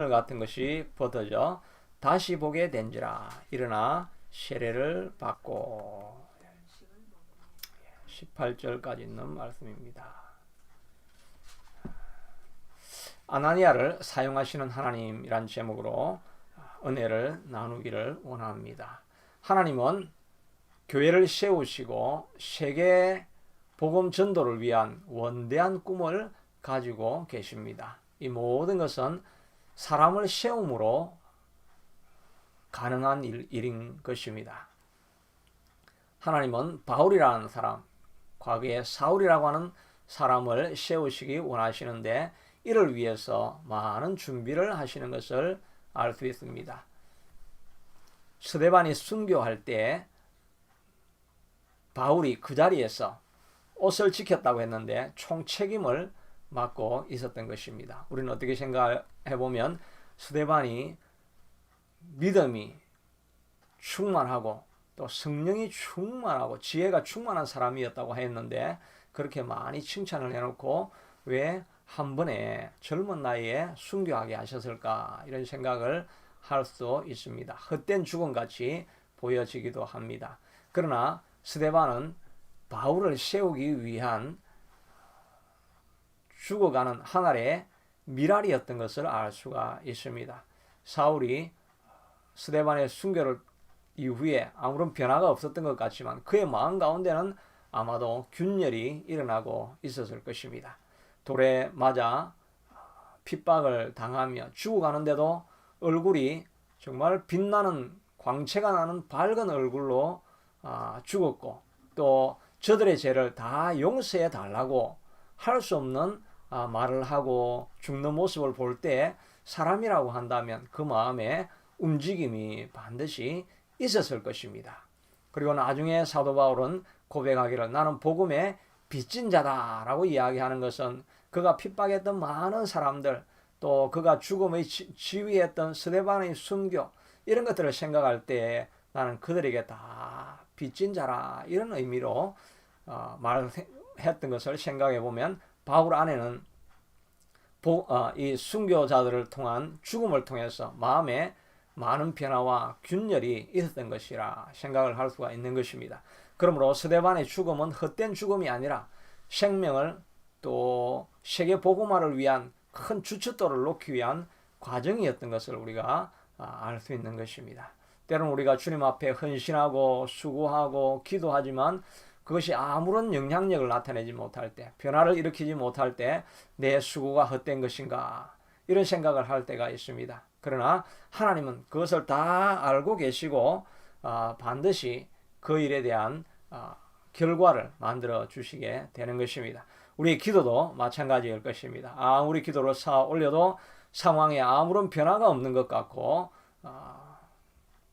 같은 것이 벗어져 다시 보게 된지라. 일어나 세례를 받고. 18절까지 있는 말씀입니다. 아나니아를 사용하시는 하나님이란 제목으로 은혜를 나누기를 원합니다. 하나님은 교회를 세우시고 세계 복음 전도를 위한 원대한 꿈을 가지고 계십니다. 이 모든 것은 사람을 세움으로 가능한 일인 것입니다. 하나님은 바울이라는 사람, 과거에 사울이라고 하는 사람을 세우시기 원하시는데 이를 위해서 많은 준비를 하시는 것을 알 수 있습니다. 스데반이 순교할 때 바울이 그 자리에서 옷을 지켰다고 했는데 총책임을 맡고 있었던 것입니다. 우리는 어떻게 생각해보면 스데반이 믿음이 충만하고 또 성령이 충만하고 지혜가 충만한 사람이었다고 했는데 그렇게 많이 칭찬을 해놓고 왜 한 번에 젊은 나이에 순교하게 하셨을까, 이런 생각을 할 수 있습니다. 헛된 죽음같이 보여지기도 합니다. 그러나 스데반은 바울을 세우기 위한 죽어가는 하늘의 미랄이었던 것을 알 수가 있습니다. 사울이 스데반의 순교를 이후에 아무런 변화가 없었던 것 같지만 그의 마음 가운데는 아마도 균열이 일어나고 있었을 것입니다. 돌에 맞아 핍박을 당하며 죽어가는데도 얼굴이 정말 빛나는 광채가 나는 밝은 얼굴로 죽었고, 또 저들의 죄를 다 용서해 달라고 할 수 없는 말을 하고 죽는 모습을 볼 때 사람이라고 한다면 그 마음에 움직임이 반드시 있었을 것입니다. 그리고 나중에 사도 바울은 고백하기를 나는 복음의 빚진 자다라고 이야기하는 것은 그가 핍박했던 많은 사람들, 또 그가 죽음의 지휘했던 스데반의 순교, 이런 것들을 생각할 때 나는 그들에게 다 빚진 자라, 이런 의미로 말했던 것을 생각해 보면 바울 안에는 이 순교자들을 통한 죽음을 통해서 마음에 많은 변화와 균열이 있었던 것이라 생각을 할 수가 있는 것입니다. 그러므로 스데반의 죽음은 헛된 죽음이 아니라 생명을 또 세계 복음화를 위한 큰 주춧돌을 놓기 위한 과정이었던 것을 우리가 알 수 있는 것입니다. 때로는 우리가 주님 앞에 헌신하고 수고하고 기도하지만 그것이 아무런 영향력을 나타내지 못할 때, 변화를 일으키지 못할 때 내 수고가 헛된 것인가, 이런 생각을 할 때가 있습니다. 그러나 하나님은 그것을 다 알고 계시고 반드시 그 일에 대한 결과를 만들어 주시게 되는 것입니다. 우리의 기도도 마찬가지일 것입니다. 아무리 기도를 쌓아 올려도 상황에 아무런 변화가 없는 것 같고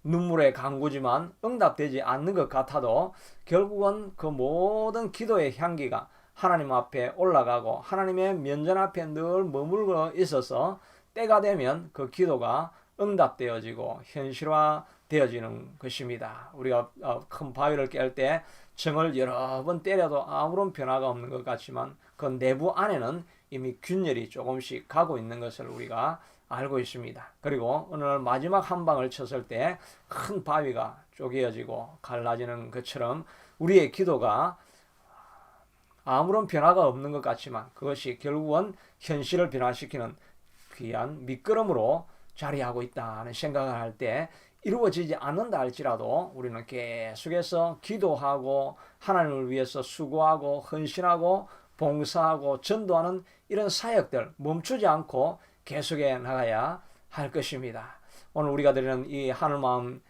눈물의 강구지만 응답되지 않는 것 같아도 결국은 그 모든 기도의 향기가 하나님 앞에 올라가고 하나님의 면전 앞에 늘 머물러 있어서 때가 되면 그 기도가 응답되어지고 현실화되어지는 것입니다. 우리가 큰 바위를 깰 때 정을 여러 번 때려도 아무런 변화가 없는 것 같지만 그 내부 안에는 이미 균열이 조금씩 가고 있는 것을 우리가 알고 있습니다. 그리고 오늘 마지막 한 방을 쳤을 때 큰 바위가 쪼개어지고 갈라지는 것처럼 우리의 기도가 아무런 변화가 없는 것 같지만 그것이 결국은 현실을 변화시키는 귀한 미끄럼으로 자리하고 있다는 생각을 할 때 이루어지지 않는다 할지라도 우리는 계속해서 기도하고 하나님을 위해서 수고하고 헌신하고 봉사하고 전도하는 이런 사역들 멈추지 않고 계속해 나가야 할 것입니다. 오늘 우리가 드리는 이 하늘마음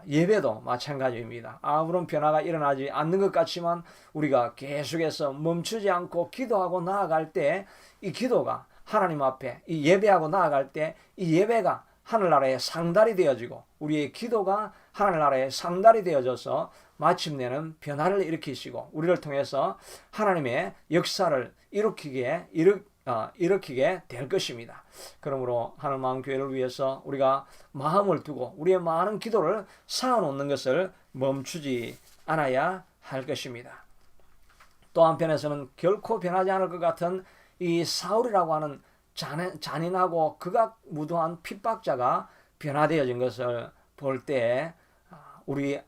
예배도 마찬가지입니다. 아무런 변화가 일어나지 않는 것 같지만 우리가 계속해서 멈추지 않고 기도하고 나아갈 때 이 기도가 하나님 앞에 이 예배하고 나아갈 때 이 예배가 하늘나라의 상달이 되어지고 우리의 기도가 하늘나라의 상달이 되어져서 마침내는 변화를 일으키시고 우리를 통해서 하나님의 역사를 일으키게 될 것입니다. 그러므로 하늘마음교회를 위해서 우리가 마음을 두고 우리의 많은 기도를 쌓아놓는 것을 멈추지 않아야 할 것입니다. 또 한편에서는 결코 변하지 않을 것 같은 이 사울이라고 하는 잔인하고 극악무도한 핍박자가 변화되어진 것을 볼 때 우리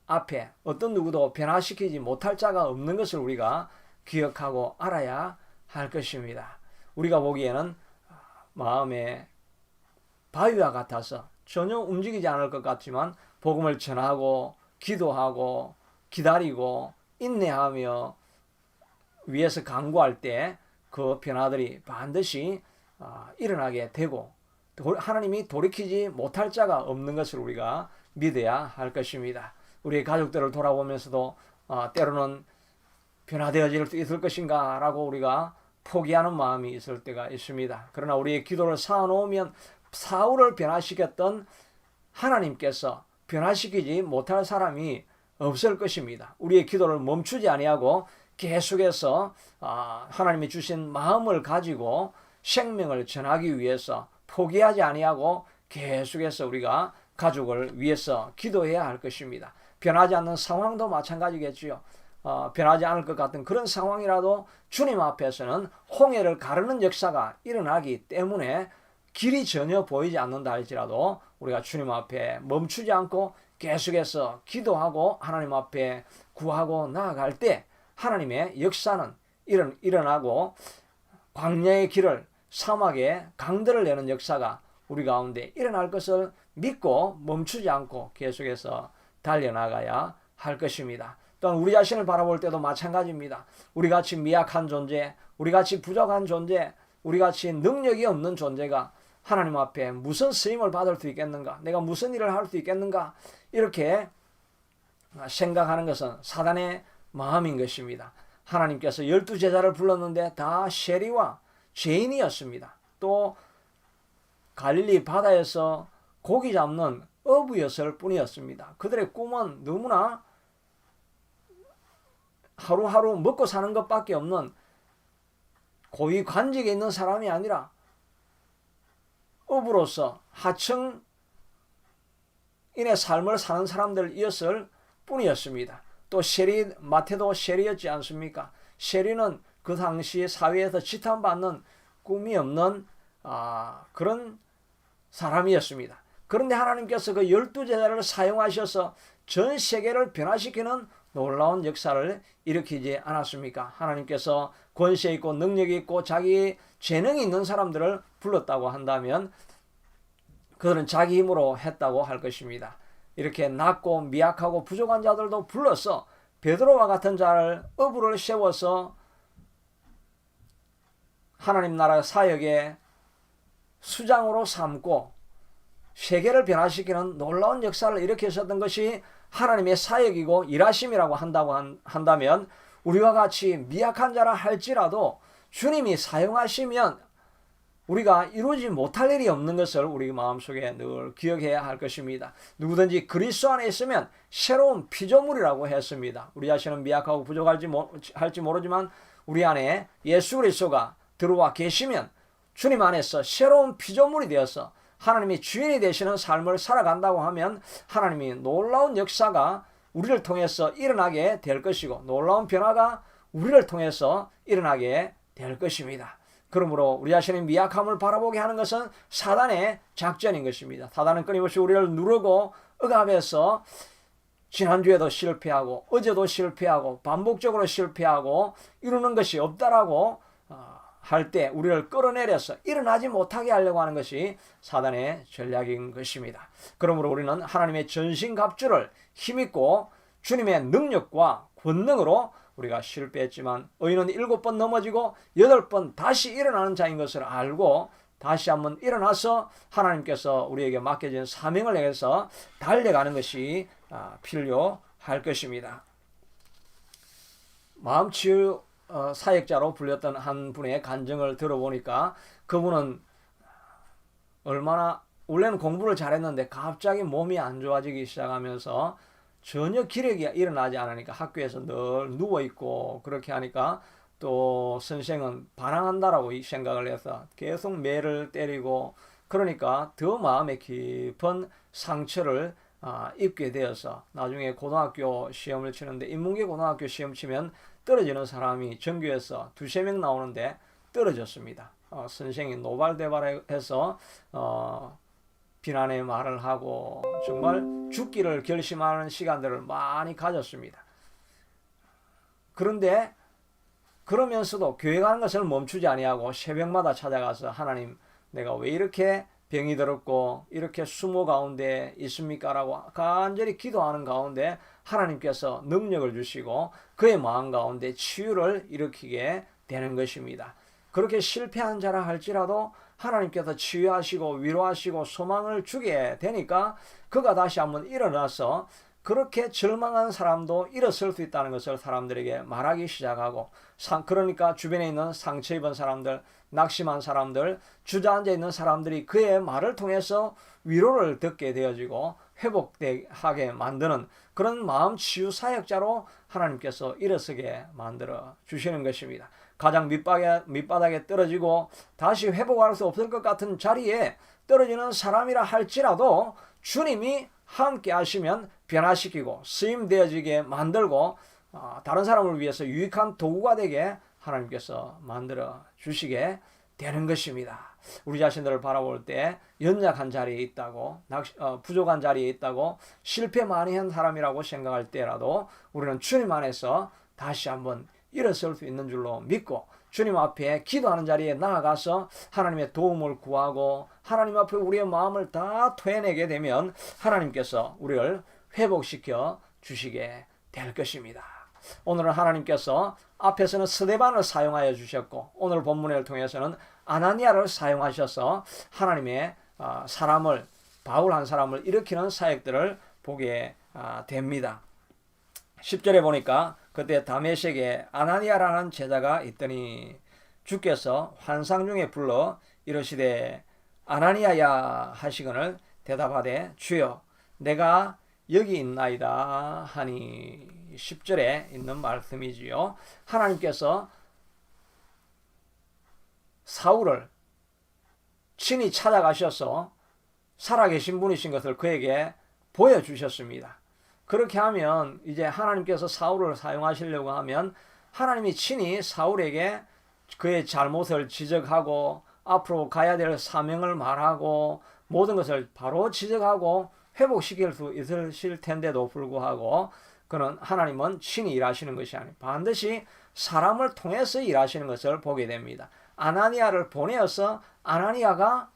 앞에 어떤 누구도 변화시키지 못할 자가 없는 것을 우리가 기억하고 알아야 할 것입니다. 우리가 보기에는 마음에 바위와 같아서 전혀 움직이지 않을 것 같지만 복음을 전하고 기도하고 기다리고 인내하며 위에서 간구할 때 그 변화들이 반드시 일어나게 되고 하나님이 돌이키지 못할 자가 없는 것을 우리가 믿어야 할 것입니다. 우리 가족들을 돌아보면서도 때로는 변화되어질 수 있을 것인가 라고 우리가 포기하는 마음이 있을 때가 있습니다. 그러나 우리의 기도를 쌓아놓으면 사울을 변화시켰던 하나님께서 변화시키지 못할 사람이 없을 것입니다. 우리의 기도를 멈추지 아니하고 계속해서 하나님이 주신 마음을 가지고 생명을 전하기 위해서 포기하지 아니하고 계속해서 우리가 가족을 위해서 기도해야 할 것입니다. 변하지 않는 상황도 마찬가지겠지요. 변하지 않을 것 같은 그런 상황이라도 주님 앞에서는 홍해를 가르는 역사가 일어나기 때문에 길이 전혀 보이지 않는다 할지라도 우리가 주님 앞에 멈추지 않고 계속해서 기도하고 하나님 앞에 구하고 나아갈 때 하나님의 역사는 일어나고 광야의 길을 사막에 강들을 내는 역사가 우리 가운데 일어날 것을 믿고 멈추지 않고 계속해서 달려나가야 할 것입니다. 또한 우리 자신을 바라볼 때도 마찬가지입니다. 우리같이 미약한 존재, 우리같이 부족한 존재, 우리같이 능력이 없는 존재가 하나님 앞에 무슨 쓰임을 받을 수 있겠는가? 내가 무슨 일을 할 수 있겠는가? 이렇게 생각하는 것은 사단의 마음인 것입니다. 하나님께서 12제자를 불렀는데 다 세리와 죄인이었습니다. 또 갈릴리 바다에서 고기 잡는 어부였을 뿐이었습니다. 그들의 꿈은 너무나 하루하루 먹고 사는 것밖에 없는 고위 관직에 있는 사람이 아니라 어부로서 하층인의 삶을 사는 사람들이었을 뿐이었습니다. 또 세리, 마태도 세리였지 않습니까? 세리는 그 당시 사회에서 지탄받는 꿈이 없는 그런 사람이었습니다. 그런데 하나님께서 그 12제자를 사용하셔서 전 세계를 변화시키는 놀라운 역사를 일으키지 않았습니까? 하나님께서 권세 있고 능력이 있고 자기 재능이 있는 사람들을 불렀다고 한다면 그들은 자기 힘으로 했다고 할 것입니다. 이렇게 낮고 미약하고 부족한 자들도 불러서 베드로와 같은 자를 어부를 세워서 하나님 나라 사역의 수장으로 삼고 세계를 변화시키는 놀라운 역사를 일으켰었던 것이 하나님의 사역이고 일하심이라고 한다면 우리와 같이 미약한 자라 할지라도 주님이 사용하시면 우리가 이루지 못할 일이 없는 것을 우리 마음속에 늘 기억해야 할 것입니다. 누구든지 그리스도 안에 있으면 새로운 피조물이라고 했습니다. 우리 자신은 미약하고 부족할지 모르지만 우리 안에 예수 그리스도가 들어와 계시면 주님 안에서 새로운 피조물이 되어서 하나님이 주인이 되시는 삶을 살아간다고 하면 하나님이 놀라운 역사가 우리를 통해서 일어나게 될 것이고 놀라운 변화가 우리를 통해서 일어나게 될 것입니다. 그러므로 우리 자신의 미약함을 바라보게 하는 것은 사단의 작전인 것입니다. 사단은 끊임없이 우리를 누르고 억압해서 지난주에도 실패하고 어제도 실패하고 반복적으로 실패하고 이루는 것이 없다라고 할 때 우리를 끌어내려서 일어나지 못하게 하려고 하는 것이 사단의 전략인 것입니다. 그러므로 우리는 하나님의 전신갑주를 힘입고 주님의 능력과 권능으로 우리가 실패했지만 의인은 7번 넘어지고 8번 다시 일어나는 자인 것을 알고 다시 한번 일어나서 하나님께서 우리에게 맡겨진 사명을 향해서 달려가는 것이 필요할 것입니다. 마음치유 사역자로 불렸던 한 분의 간증을 들어보니까 그분은 얼마나 원래는 공부를 잘했는데 갑자기 몸이 안 좋아지기 시작하면서 전혀 기력이 일어나지 않으니까 학교에서 늘 누워있고 그렇게 하니까 또 선생은 반항한다라고 생각을 해서 계속 매를 때리고 그러니까 더 마음에 깊은 상처를 입게 되어서 나중에 고등학교 시험을 치는데 인문계 고등학교 시험 치면 떨어지는 사람이 전교에서 2~3명 나오는데 떨어졌습니다. 선생이 노발대발해서 비난의 말을 하고 정말 죽기를 결심하는 시간들을 많이 가졌습니다. 그런데 그러면서도 교회 가는 것을 멈추지 아니하고 새벽마다 찾아가서 하나님, 내가 왜 이렇게 병이 들었고 이렇게 수모 가운데 있습니까? 라고 간절히 기도하는 가운데 하나님께서 능력을 주시고 그의 마음 가운데 치유를 일으키게 되는 것입니다. 그렇게 실패한 자라 할지라도 하나님께서 치유하시고 위로하시고 소망을 주게 되니까 그가 다시 한번 일어나서 그렇게 절망한 사람도 일어설 수 있다는 것을 사람들에게 말하기 시작하고, 그러니까 주변에 있는 상처 입은 사람들, 낙심한 사람들, 주저앉아 있는 사람들이 그의 말을 통해서 위로를 듣게 되어지고 회복하게 만드는 그런 마음 치유 사역자로 하나님께서 일어서게 만들어 주시는 것입니다. 가장 밑바닥에 떨어지고 다시 회복할 수 없을 것 같은 자리에 떨어지는 사람이라 할지라도 주님이 함께 하시면 변화시키고 쓰임되어지게 만들고 다른 사람을 위해서 유익한 도구가 되게 하나님께서 만들어 주시게 되는 것입니다. 우리 자신들을 바라볼 때 연약한 자리에 있다고, 부족한 자리에 있다고, 실패 많이 한 사람이라고 생각할 때라도 우리는 주님 안에서 다시 한번 일어설 수 있는 줄로 믿고 주님 앞에 기도하는 자리에 나아가서 하나님의 도움을 구하고 하나님 앞에 우리의 마음을 다 토해내게 되면 하나님께서 우리를 회복시켜 주시게 될 것입니다. 오늘은 하나님께서 앞에서는 스데반을 사용하여 주셨고 오늘 본문을 통해서는 아나니아를 사용하셔서 하나님의 사람을, 바울 한 사람을 일으키는 사역들을 보게 됩니다. 10절에 보니까 그때 다메섹에 아나니아라는 제자가 있더니 주께서 환상 중에 불러 이르시되 아나니아야 하시거늘 대답하되 주여 내가 여기 있나이다 하니. 10절에 있는 말씀이지요. 하나님께서 사울을 친히 찾아가셔서 살아계신 분이신 것을 그에게 보여주셨습니다. 그렇게 하면 이제 하나님께서 사울을 사용하시려고 하면 하나님이 친히 사울에게 그의 잘못을 지적하고 앞으로 가야 될 사명을 말하고 모든 것을 바로 지적하고 회복시킬 수 있으실 텐데도 불구하고 그는 하나님은 친히 일하시는 것이 아니고 반드시 사람을 통해서 일하시는 것을 보게 됩니다. 아나니아를 보내어서 아나니아가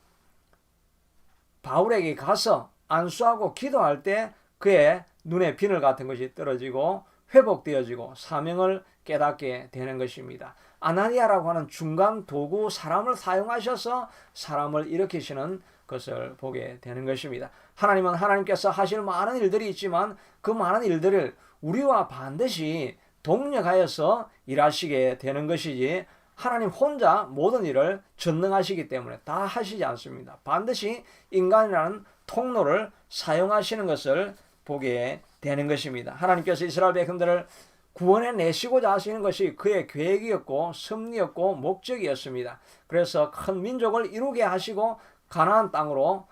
바울에게 가서 안수하고 기도할 때 그의 눈에 비늘 같은 것이 떨어지고 회복되어지고 사명을 깨닫게 되는 것입니다. 아나니아라고 하는 중간 도구, 사람을 사용하셔서 사람을 일으키시는 것을 보게 되는 것입니다. 하나님은 하나님께서 하실 많은 일들이 있지만 그 많은 일들을 우리와 반드시 동력하여서 일하시게 되는 것이지 하나님 혼자 모든 일을 전능하시기 때문에 다 하시지 않습니다. 반드시 인간이라는 통로를 사용하시는 것을 보게 되는 것입니다. 하나님께서 이스라엘 백성들을 구원해 내시고자 하시는 것이 그의 계획이었고 섭리였고 목적이었습니다. 그래서 큰 민족을 이루게 하시고 가나안 땅으로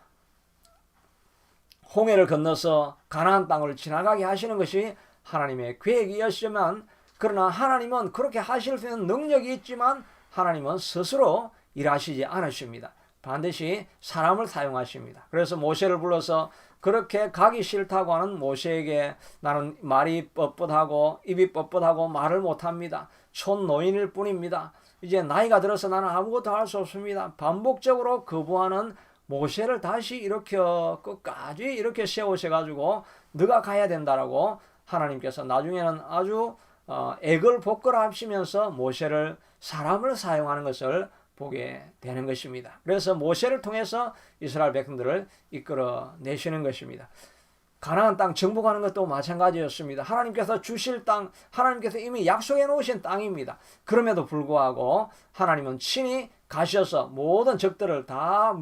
홍해를 건너서 가나안 땅을 지나가게 하시는 것이 하나님의 계획이었지만 그러나 하나님은 그렇게 하실 수 있는 능력이 있지만 하나님은 스스로 일하시지 않으십니다. 반드시 사람을 사용하십니다. 그래서 모세를 불러서 그렇게 가기 싫다고 하는 모세에게 나는 말이 뻣뻣하고 입이 뻣뻣하고 말을 못합니다. 촌노인일 뿐입니다. 이제 나이가 들어서 나는 아무것도 할 수 없습니다. 반복적으로 거부하는 모세를 다시 일으켜 끝까지 이렇게 세우셔가지고 너가 가야 된다라고 하나님께서 나중에는 아주 애걸복걸 하시면서 모세를 사람을 사용하는 것을 보게 되는 것입니다. 그래서 모세를 통해서 이스라엘 백성들을 이끌어 내시는 것입니다. 가나안 땅 정복하는 것도 마찬가지였습니다. 하나님께서 주실 땅, 하나님께서 이미 약속해 놓으신 땅입니다. 그럼에도 불구하고 하나님은 친히 가셔서 모든 적들을 다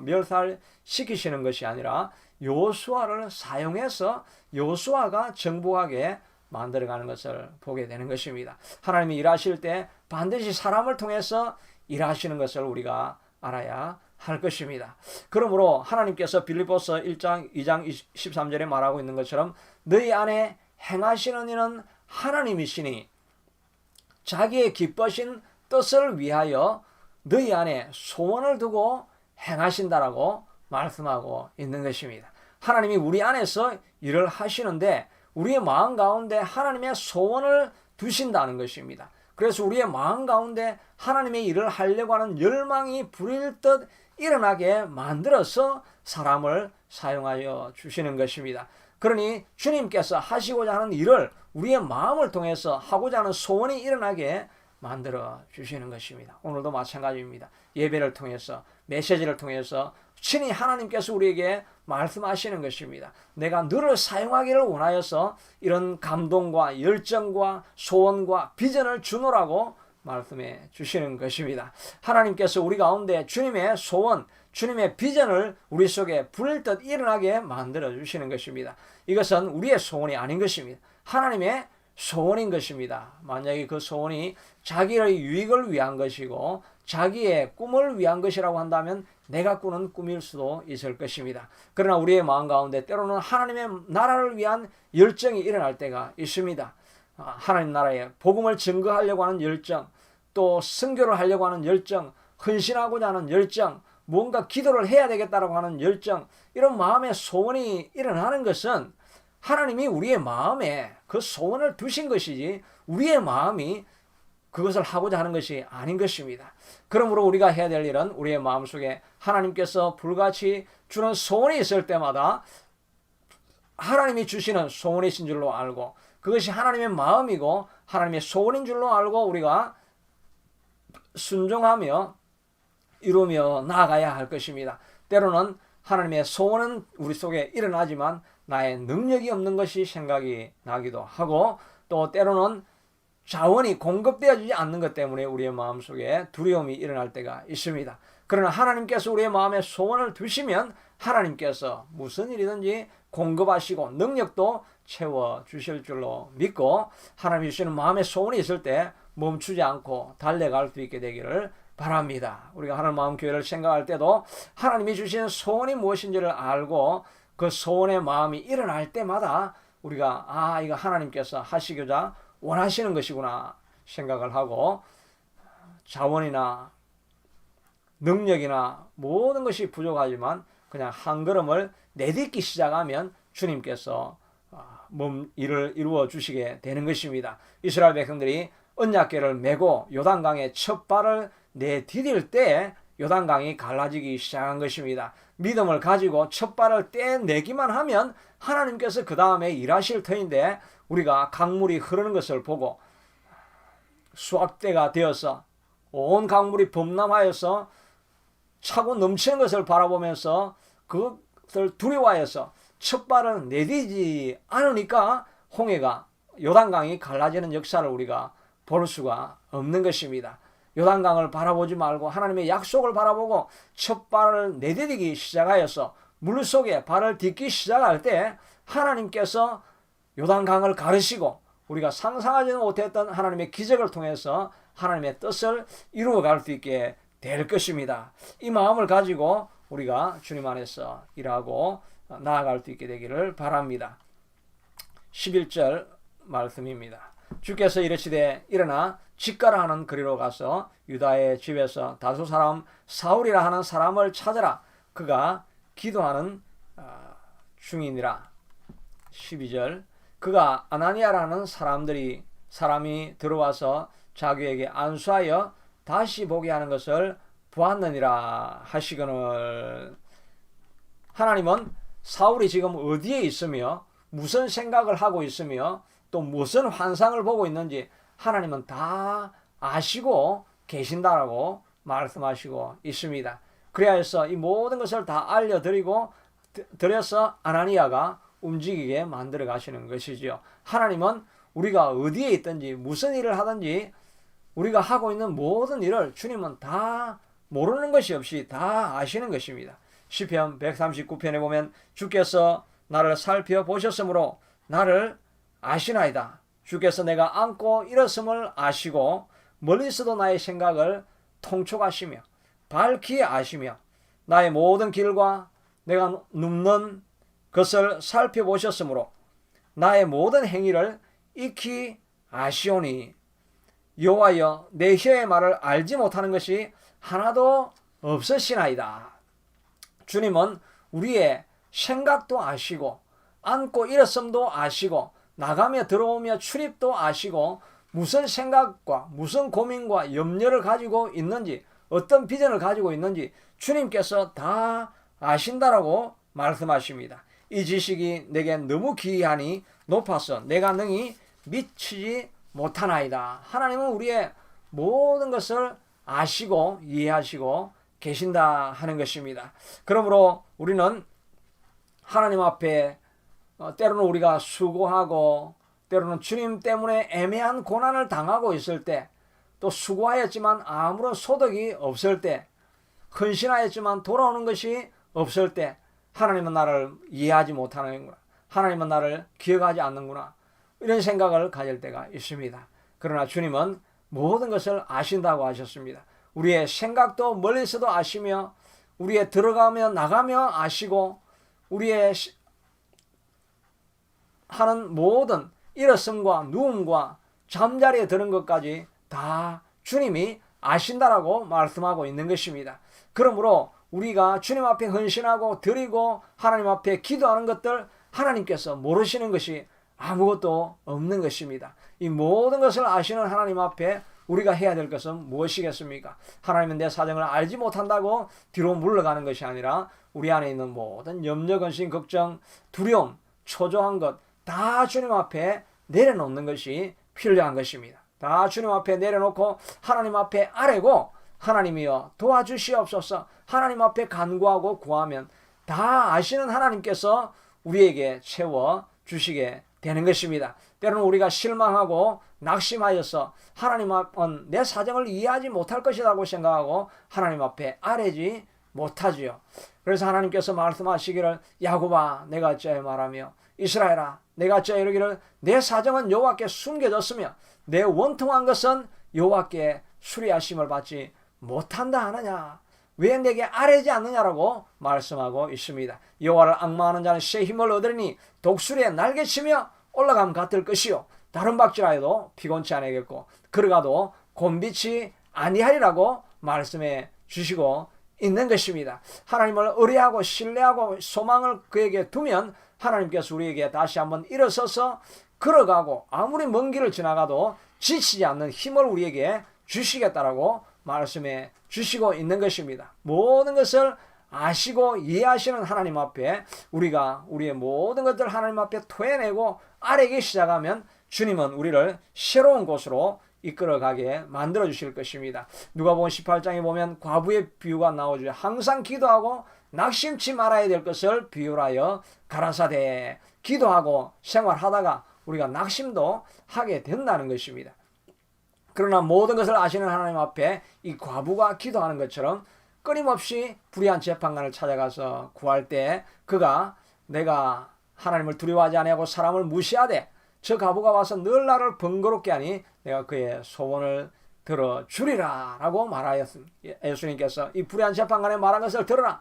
멸살시키시는 것이 아니라 요수아를 사용해서 요수아가 정복하게 만들어가는 것을 보게 되는 것입니다. 하나님이 일하실 때 반드시 사람을 통해서 일하시는 것을 우리가 알아야 할 것입니다. 그러므로 하나님께서 빌립보서 1장 2장 13절에 말하고 있는 것처럼 너희 안에 행하시는 이는 하나님이시니 자기의 기뻐신 뜻을 위하여 너희 안에 소원을 두고 행하신다라고 말씀하고 있는 것입니다. 하나님이 우리 안에서 일을 하시는데 우리의 마음 가운데 하나님의 소원을 두신다는 것입니다. 그래서 우리의 마음 가운데 하나님의 일을 하려고 하는 열망이 불일 듯 일어나게 만들어서 사람을 사용하여 주시는 것입니다. 그러니 주님께서 하시고자 하는 일을 우리의 마음을 통해서 하고자 하는 소원이 일어나게 만들어 주시는 것입니다. 오늘도 마찬가지입니다. 예배를 통해서, 메시지를 통해서 친히 하나님께서 우리에게 말씀하시는 것입니다. 내가 너를 사용하기를 원하여서 이런 감동과 열정과 소원과 비전을 주노라고 말씀해 주시는 것입니다. 하나님께서 우리 가운데 주님의 소원, 주님의 비전을 우리 속에 불듯 일어나게 만들어 주시는 것입니다. 이것은 우리의 소원이 아닌 것입니다. 하나님의 소원인 것입니다. 만약에 그 소원이 자기의 유익을 위한 것이고 자기의 꿈을 위한 것이라고 한다면 내가 꾸는 꿈일 수도 있을 것입니다. 그러나 우리의 마음 가운데 때로는 하나님의 나라를 위한 열정이 일어날 때가 있습니다. 하나님 나라에 복음을 증거하려고 하는 열정, 또 선교를 하려고 하는 열정, 헌신하고자 하는 열정, 뭔가 기도를 해야 되겠다라고 하는 열정, 이런 마음의 소원이 일어나는 것은 하나님이 우리의 마음에 그 소원을 두신 것이지 우리의 마음이 그것을 하고자 하는 것이 아닌 것입니다. 그러므로 우리가 해야 될 일은 우리의 마음속에 하나님께서 불같이 주는 소원이 있을 때마다 하나님이 주시는 소원이신 줄로 알고 그것이 하나님의 마음이고 하나님의 소원인 줄로 알고 우리가 순종하며 이루며 나아가야 할 것입니다. 때로는 하나님의 소원은 우리 속에 일어나지만 나의 능력이 없는 것이 생각이 나기도 하고 또 때로는 자원이 공급되어지지 않는 것 때문에 우리의 마음속에 두려움이 일어날 때가 있습니다. 그러나 하나님께서 우리의 마음에 소원을 두시면 하나님께서 무슨 일이든지 공급하시고 능력도 채워주실 줄로 믿고 하나님이 주시는 마음의 소원이 있을 때 멈추지 않고 달려갈 수 있게 되기를 바랍니다. 우리가 하나님 마음 교회를 생각할 때도 하나님이 주시는 소원이 무엇인지를 알고 그 소원의 마음이 일어날 때마다 우리가 이거 하나님께서 하시고자 원하시는 것이구나 생각을 하고 자원이나 능력이나 모든 것이 부족하지만 그냥 한 걸음을 내딛기 시작하면 주님께서 일을 이루어 주시게 되는 것입니다. 이스라엘 백성들이 언약궤를 메고 요단강에 첫 발을 내디딜 때 요단강이 갈라지기 시작한 것입니다. 믿음을 가지고 첫 발을 떼내기만 하면 하나님께서 그 다음에 일하실 터인데 우리가 강물이 흐르는 것을 보고 수확대가 되어서 온 강물이 범람하여서 차고 넘치는 것을 바라보면서 그것을 두려워하여서 첫 발을 내디지 않으니까 홍해가 요단강이 갈라지는 역사를 우리가 볼 수가 없는 것입니다. 요단강을 바라보지 말고 하나님의 약속을 바라보고 첫 발을 내디디기 시작하여서 물속에 발을 딛기 시작할 때 하나님께서 요단강을 가르시고 우리가 상상하지 못했던 하나님의 기적을 통해서 하나님의 뜻을 이루어갈 수 있게 될 것입니다. 이 마음을 가지고 우리가 주님 안에서 일하고 나아갈 수 있게 되기를 바랍니다. 11절 말씀입니다. 주께서 이르시되 일어나 직가라 하는 거리로 가서 유다의 집에서 다수 사람 사울이라 하는 사람을 찾으라. 그가 기도하는 중이니라. 12절 그가 아나니아라는 사람이 들어와서 자기에게 안수하여 다시 보게 하는 것을 보았느니라 하시거늘. 하나님은 사울이 지금 어디에 있으며 무슨 생각을 하고 있으며 또 무슨 환상을 보고 있는지 하나님은 다 아시고 계신다라고 말씀하시고 있습니다. 그래서 이 모든 것을 다 드려서 아나니아가 움직이게 만들어 가시는 것이죠. 하나님은 우리가 어디에 있든지 무슨 일을 하든지 우리가 하고 있는 모든 일을 주님은 다 모르는 것이 없이 다 아시는 것입니다. 시편 139편에 보면 주께서 나를 살펴보셨으므로 나를 아시나이다. 주께서 내가 안고 일었음을 아시고 멀리서도 나의 생각을 통촉하시며 밝히 아시며 나의 모든 길과 내가 눕는 것을 살펴보셨으므로 나의 모든 행위를 익히 아시오니 여호와여 내 혀의 말을 알지 못하는 것이 하나도 없으시나이다. 주님은 우리의 생각도 아시고 앉고 일었음도 아시고 나가며 들어오며 출입도 아시고 무슨 생각과 무슨 고민과 염려를 가지고 있는지 어떤 비전을 가지고 있는지 주님께서 다 아신다라고 말씀하십니다. 이 지식이 내게 너무 기이하니 높아서 내가 능히 미치지 못하나이다. 하나님은 우리의 모든 것을 아시고 이해하시고 계신다 하는 것입니다. 그러므로 우리는 하나님 앞에 때로는 우리가 수고하고 때로는 주님 때문에 애매한 고난을 당하고 있을 때, 또 수고하였지만 아무런 소득이 없을 때, 헌신하였지만 돌아오는 것이 없을 때 하나님은 나를 이해하지 못하는구나, 하나님은 나를 기억하지 않는구나, 이런 생각을 가질 때가 있습니다. 그러나 주님은 모든 것을 아신다고 하셨습니다. 우리의 생각도 멀리서도 아시며 우리의 들어가며 나가며 아시고 우리의 하는 모든 일었음과 누움과 잠자리에 드는 것까지 다 주님이 아신다라고 말씀하고 있는 것입니다. 그러므로 우리가 주님 앞에 헌신하고 드리고 하나님 앞에 기도하는 것들 하나님께서 모르시는 것이 아무것도 없는 것입니다. 이 모든 것을 아시는 하나님 앞에 우리가 해야 될 것은 무엇이겠습니까? 하나님은 내 사정을 알지 못한다고 뒤로 물러가는 것이 아니라 우리 안에 있는 모든 염려, 근심, 걱정, 두려움, 초조한 것 다 주님 앞에 내려놓는 것이 필요한 것입니다. 다 주님 앞에 내려놓고 하나님 앞에 아뢰고 하나님이여 도와주시옵소서, 하나님 앞에 간구하고 구하면 다 아시는 하나님께서 우리에게 채워 주시게 되는 것입니다. 때로는 우리가 실망하고 낙심하여서 하나님 앞은 내 사정을 이해하지 못할 것이라고 생각하고 하나님 앞에 아뢰지 못하지요. 그래서 하나님께서 말씀하시기를 야곱아 내가 어찌하여 말하며 이스라엘아 내가 어찌하여 이르기를 내 사정은 여호와께 숨겨졌으며 내 원통한 것은 여호와께 수리하심을 받지 못한다 하느냐, 왜 내게 아뢰지 않느냐라고 말씀하고 있습니다. 여호와를 앙망하는 자는 새 힘을 얻으리니 독수리의 날개치며 올라감 같을 것이요 다른 박질하여도 피곤치 아니하겠고 걸어가도 곤비치 아니하리라고 말씀해 주시고 있는 것입니다. 하나님을 의뢰하고 신뢰하고 소망을 그에게 두면 하나님께서 우리에게 다시 한번 일어서서 걸어가고 아무리 먼 길을 지나가도 지치지 않는 힘을 우리에게 주시겠다라고 말씀해 주시고 있는 것입니다. 모든 것을 아시고 이해하시는 하나님 앞에 우리가 우리의 모든 것들 하나님 앞에 토해내고 아뢰기 시작하면 주님은 우리를 새로운 곳으로 이끌어가게 만들어 주실 것입니다. 누가복음 18장에 보면 과부의 비유가 나오죠. 항상 기도하고 낙심치 말아야 될 것을 비유하여 가라사대. 기도하고 생활하다가 우리가 낙심도 하게 된다는 것입니다. 그러나 모든 것을 아시는 하나님 앞에 이 과부가 기도하는 것처럼 끊임없이 불의한 재판관을 찾아가서 구할 때 그가 내가 하나님을 두려워하지 아니하고 사람을 무시하되 저 과부가 와서 늘 나를 번거롭게 하니 내가 그의 소원을 들어주리라 라고 말하였습니다. 예수님께서 이 불의한 재판관의 말한 것을 들으라.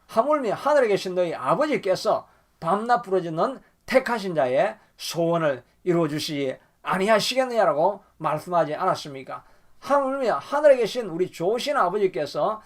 하물며 하늘에 계신 너희 아버지께서 밤낮 부르짖는 택하신 자의 소원을 이루어주시지 아니하시겠느냐라고 말씀하지 않았습니까? 하물며 하늘에 계신 우리 좋으신 아버지께서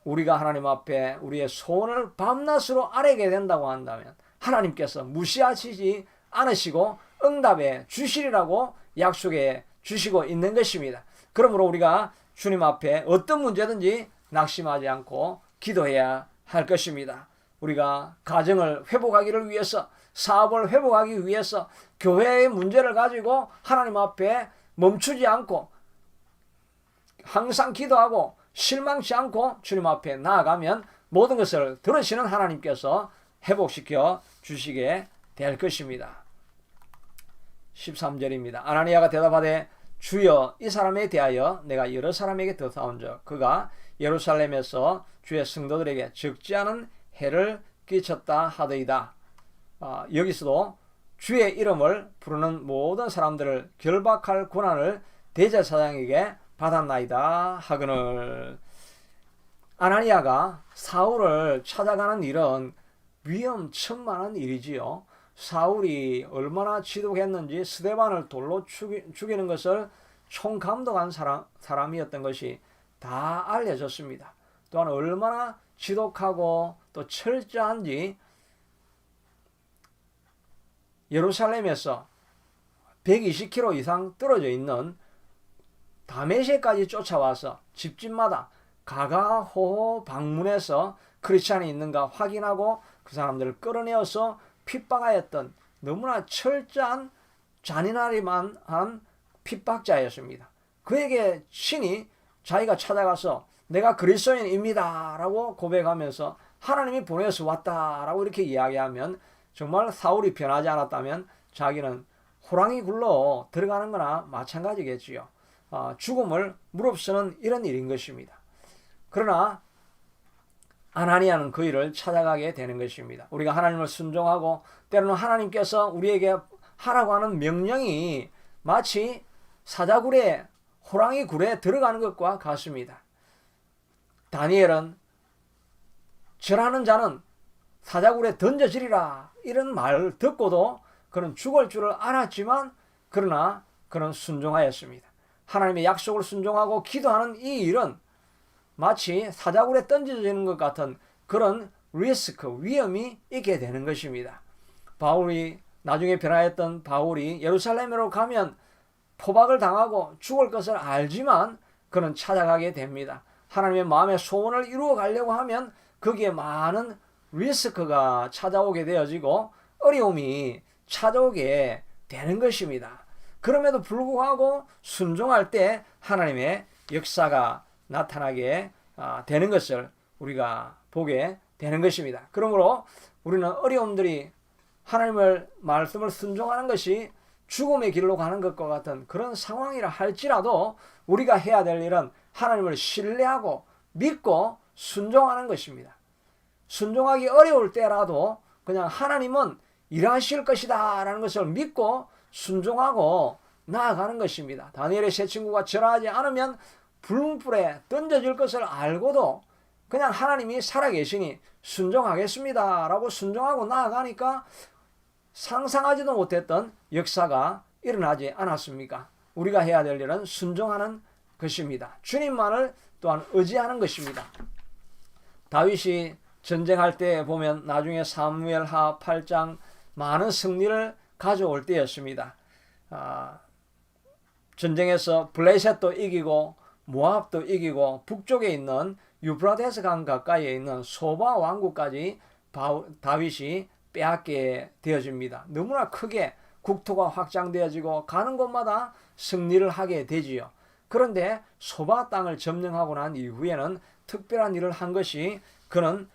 우리가 하나님 앞에 우리의 소원을 밤낮으로 아뢰게 된다고 한다면 하나님께서 무시하시지 않으시고 응답해 주시리라고 약속해 주시고 있는 것입니다. 그러므로 우리가 주님 앞에 어떤 문제든지 낙심하지 않고 기도해야 할 것입니다. 우리가 가정을 회복하기를 위해서, 사업을 회복하기 위해서 교회의 문제를 가지고 하나님 앞에 멈추지 않고 항상 기도하고 실망치 않고 주님 앞에 나아가면 모든 것을 들으시는 하나님께서 회복시켜 주시게 될 것입니다. 13절입니다. 아나니아가 대답하되 주여 이 사람에 대하여 내가 여러 사람에게 더 사온즉 그가 예루살렘에서 주의 성도들에게 적지 않은 해를 끼쳤다 하더이다. 여기서도 주의 이름을 부르는 모든 사람들을 결박할 권한을 대제사장에게 받았나이다 하거늘. 아나니아가 사울을 찾아가는 일은 위험천만한 일이지요. 사울이 얼마나 지독했는지 스데반을 돌로 죽이는 것을 총감독한 사람이었던 것이 다 알려졌습니다. 또한 얼마나 지독하고 또 철저한지 예루살렘에서 120km 이상 떨어져 있는 다메섹까지 쫓아와서 집집마다 가가호호 방문해서 크리스찬이 있는가 확인하고 그 사람들을 끌어내어서 핍박하였던 너무나 철저한 잔인하리만한 핍박자였습니다. 그에게 신이 자기가 찾아가서 내가 그리스도인입니다 라고 고백하면서 하나님이 보내서 왔다 라고 이렇게 이야기하면 정말 사울이 변하지 않았다면 자기는 호랑이 굴러 들어가는 거나 마찬가지겠지요. 죽음을 무릅쓰는 이런 일인 것입니다. 그러나 아나니아는 그 일을 찾아가게 되는 것입니다. 우리가 하나님을 순종하고 때로는 하나님께서 우리에게 하라고 하는 명령이 마치 사자굴에 호랑이 굴에 들어가는 것과 같습니다. 다니엘은 절하는 자는 사자굴에 던져지리라 이런 말을 듣고도 그는 죽을 줄을 알았지만 그러나 그는 순종하였습니다. 하나님의 약속을 순종하고 기도하는 이 일은 마치 사자굴에 던져지는 것 같은 그런 리스크, 위험이 있게 되는 것입니다. 바울이 나중에 변화했던 바울이 예루살렘으로 가면 포박을 당하고 죽을 것을 알지만 그는 찾아가게 됩니다. 하나님의 마음의 소원을 이루어 가려고 하면 거기에 많은 리스크가 찾아오게 되어지고 어려움이 찾아오게 되는 것입니다. 그럼에도 불구하고 순종할 때 하나님의 역사가 나타나게 되는 것을 우리가 보게 되는 것입니다. 그러므로 우리는 어려움들이 하나님의 말씀을 순종하는 것이 죽음의 길로 가는 것과 같은 그런 상황이라 할지라도 우리가 해야 될 일은 하나님을 신뢰하고 믿고 순종하는 것입니다. 순종하기 어려울 때라도 그냥 하나님은 일하실 것이다 라는 것을 믿고 순종하고 나아가는 것입니다. 다니엘의 세 친구가 절하지 않으면 불문불에 던져질 것을 알고도 그냥 하나님이 살아계시니 순종하겠습니다 라고 순종하고 나아가니까 상상하지도 못했던 역사가 일어나지 않았습니까? 우리가 해야 될 일은 순종하는 것입니다. 주님만을 또한 의지하는 것입니다. 다윗이 전쟁할 때 보면 나중에 사무엘하 8장 많은 승리를 가져올 때였습니다. 전쟁에서 블레셋도 이기고 모압도 이기고 북쪽에 있는 유브라데스 강 가까이에 있는 소바 왕국까지 다윗이 빼앗게 되어집니다. 너무나 크게 국토가 확장되어지고 가는 곳마다 승리를 하게 되지요. 그런데 소바 땅을 점령하고 난 이후에는 특별한 일을 한 것이 그는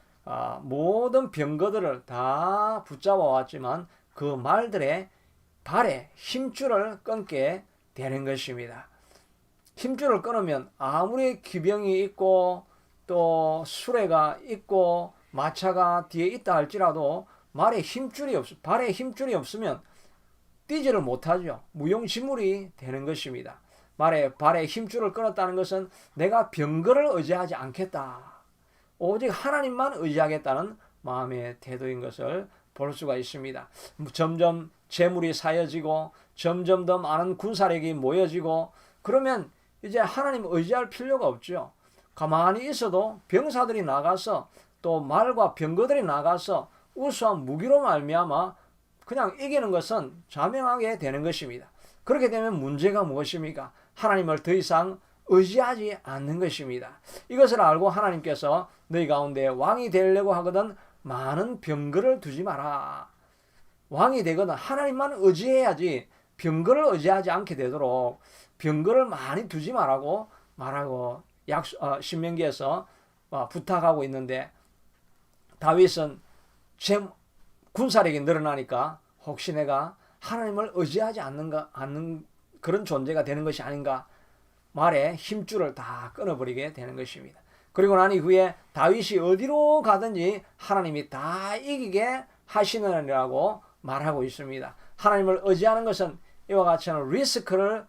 모든 병거들을 다 붙잡아 왔지만 그 말들의 발에 힘줄을 끊게 되는 것입니다. 힘줄을 끊으면 아무리 기병이 있고 또 수레가 있고 마차가 뒤에 있다 할지라도 발에 힘줄이 없으면 뛰지를 못하죠. 무용지물이 되는 것입니다. 발에 힘줄을 끊었다는 것은 내가 병거를 의지하지 않겠다. 오직 하나님만 의지하겠다는 마음의 태도인 것을 볼 수가 있습니다. 점점 재물이 쌓여지고 점점 더 많은 군사력이 모여지고 그러면 이제 하나님 의지할 필요가 없죠. 가만히 있어도 병사들이 나가서 또 말과 병거들이 나가서 우수한 무기로 말미암아 그냥 이기는 것은 자명하게 되는 것입니다. 그렇게 되면 문제가 무엇입니까? 하나님을 더 이상 의지하지 않는 것입니다. 이것을 알고 하나님께서 너희 가운데 왕이 되려고 하거든 많은 병거를 두지 마라. 왕이 되거든 하나님만 의지해야지 병거를 의지하지 않게 되도록 병거를 많이 두지 말라고 말하고 신명기에서 부탁하고 있는데 다윗은 군사력이 늘어나니까 혹시 내가 하나님을 의지하지 않는 그런 존재가 되는 것이 아닌가 말에 힘줄을 다 끊어버리게 되는 것입니다. 그리고 난 이후에 다윗이 어디로 가든지 하나님이 다 이기게 하시느니라고 말하고 있습니다. 하나님을 의지하는 것은 이와 같이 하는 리스크를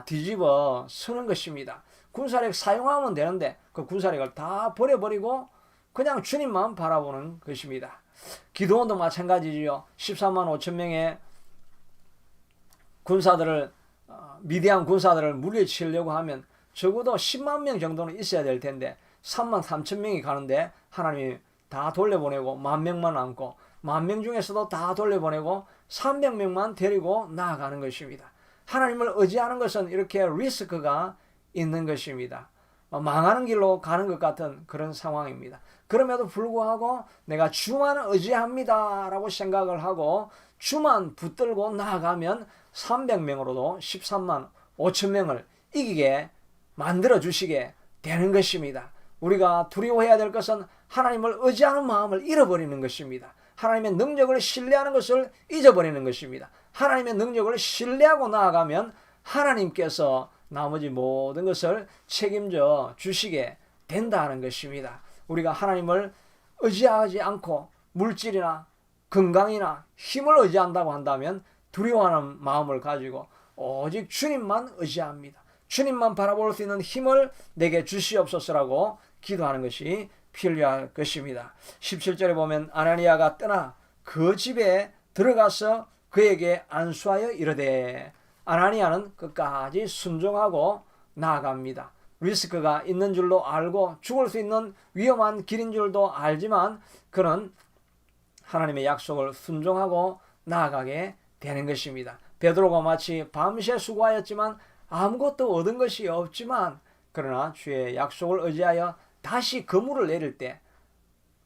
뒤집어 쓰는 것입니다. 군사력 사용하면 되는데 그 군사력을 다 버려버리고 그냥 주님만 바라보는 것입니다. 기도원도 마찬가지지요. 13만 5천 명의 군사들을 미디안 군사들을 물리치려고 하면 적어도 10만 명 정도는 있어야 될 텐데 3만 3천 명이 가는데 하나님이 다 돌려보내고 10,000명만 남고 10,000명 중에서도 다 돌려보내고 300명만 데리고 나아가는 것입니다. 하나님을 의지하는 것은 이렇게 리스크가 있는 것입니다. 망하는 길로 가는 것 같은 그런 상황입니다. 그럼에도 불구하고 내가 주만 의지합니다 라고 생각을 하고 주만 붙들고 나아가면 300명으로도 13만 5천 명을 이기게 만들어 주시게 되는 것입니다. 우리가 두려워해야 될 것은 하나님을 의지하는 마음을 잃어버리는 것입니다. 하나님의 능력을 신뢰하는 것을 잊어버리는 것입니다. 하나님의 능력을 신뢰하고 나아가면 하나님께서 나머지 모든 것을 책임져 주시게 된다는 것입니다. 우리가 하나님을 의지하지 않고 물질이나 건강이나 힘을 의지한다고 한다면 두려워하는 마음을 가지고 오직 주님만 의지합니다. 주님만 바라볼 수 있는 힘을 내게 주시옵소서라고 기도하는 것이 필요할 것입니다. 17절에 보면 아나니아가 떠나 그 집에 들어가서 그에게 안수하여 이르되, 아나니아는 끝까지 순종하고 나아갑니다. 리스크가 있는 줄도 알고 죽을 수 있는 위험한 길인 줄도 알지만 그는 하나님의 약속을 순종하고 나아가게 되는 것입니다. 베드로가 마치 밤새 수고하였지만 아무것도 얻은 것이 없지만 그러나 주의 약속을 의지하여 다시 그물을 내릴 때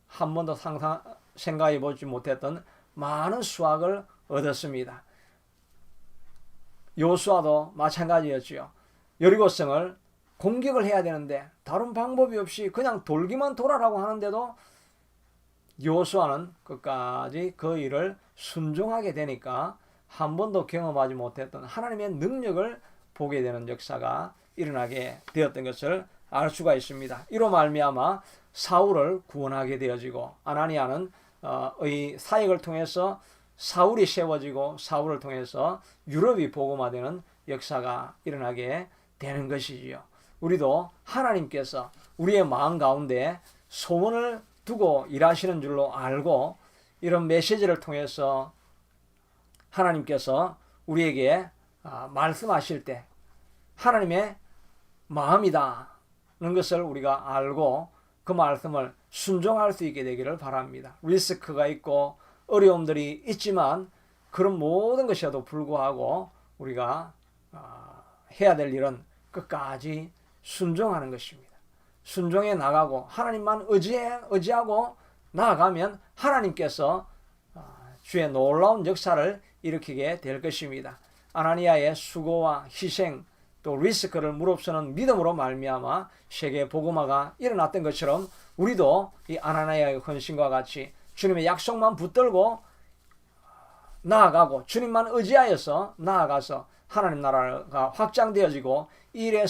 한 번도 생각해 보지 못했던 많은 수확을 얻었습니다. 요수아도 마찬가지였지요. 여리고성을 공격을 해야 되는데 다른 방법이 없이 그냥 돌기만 돌아라고 하는데도 요수아는 끝까지 그 일을 순종하게 되니까 한 번도 경험하지 못했던 하나님의 능력을 보게 되는 역사가 일어나게 되었던 것을 알 수가 있습니다. 이로 말미암아 사울을 구원하게 되어지고 아나니아는 의 사역을 통해서 사울이 세워지고 사울을 통해서 유럽이 복음화되는 역사가 일어나게 되는 것이지요. 우리도 하나님께서 우리의 마음 가운데 소원을 두고 일하시는 줄로 알고 이런 메시지를 통해서 하나님께서 우리에게 말씀하실 때 하나님의 마음이다는 것을 우리가 알고 그 말씀을 순종할 수 있게 되기를 바랍니다. 리스크가 있고 어려움들이 있지만 그런 모든 것에도 불구하고 우리가 해야 될 일은 끝까지 순종하는 것입니다. 순종해 나가고 하나님만 의지하고 나아가면 하나님께서 주의 놀라운 역사를 일으키게 될 것입니다. 아나니아의 수고와 희생 또 리스크를 무릅쓰는 믿음으로 말미암아 세계 복음화가 일어났던 것처럼 우리도 이 아나니아의 헌신과 같이 주님의 약속만 붙들고 나아가고 주님만 의지하여서 나아가서 하나님 나라가 확장되어지고 이 일에